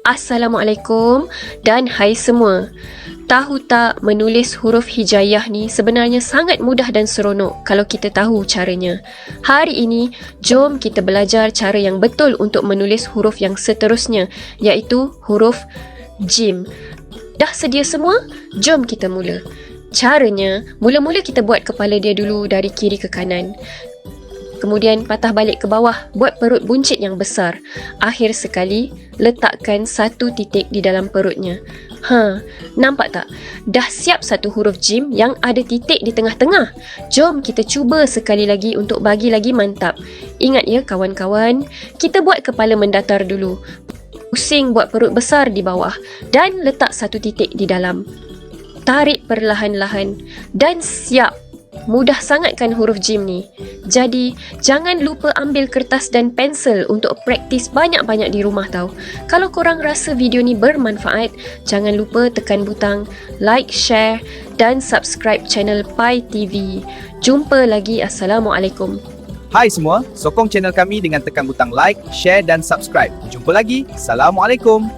Assalamualaikum dan hai semua. Tahu tak, menulis huruf hijaiyah ni sebenarnya sangat mudah dan seronok kalau kita tahu caranya. Hari ini, jom kita belajar cara yang betul untuk menulis huruf yang seterusnya, iaitu huruf jim. Dah sedia semua? Jom kita mula. Caranya, mula-mula kita buat kepala dia dulu dari kiri ke kanan. Kemudian patah balik ke bawah, buat perut buncit yang besar. Akhir sekali, letakkan satu titik di dalam perutnya. Nampak tak? Dah siap satu huruf jim yang ada titik di tengah-tengah. Jom kita cuba sekali lagi untuk bagi lagi mantap. Ingat ya kawan-kawan, kita buat kepala mendatar dulu. Pusing buat perut besar di bawah dan letak satu titik di dalam. Tarik perlahan-lahan dan siap. Mudah sangat kan huruf jim ni? Jadi, jangan lupa ambil kertas dan pensel untuk praktis banyak-banyak di rumah tau. Kalau korang rasa video ni bermanfaat, jangan lupa tekan butang like, share dan subscribe channel Pai TV. Jumpa lagi. Assalamualaikum. Hai semua, sokong channel kami dengan tekan butang like, share dan subscribe. Jumpa lagi. Assalamualaikum.